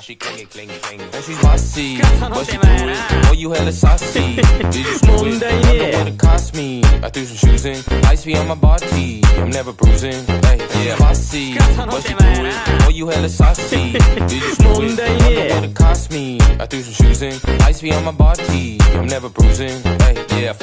She clingy, clingy, clingy. And she's bossy, but she do it. Oh, you hella saucy. Did you screw it? Wonder what it cost me. I threw some shoes in, ice on my body. I'm never bruising. Hey, yeah, bossy, but she do it. Oh, you hella saucy. Did you screw it? Wonder what it cost me. I threw some shoes in, ice on my body. I'm never bruising. Hey, yeah,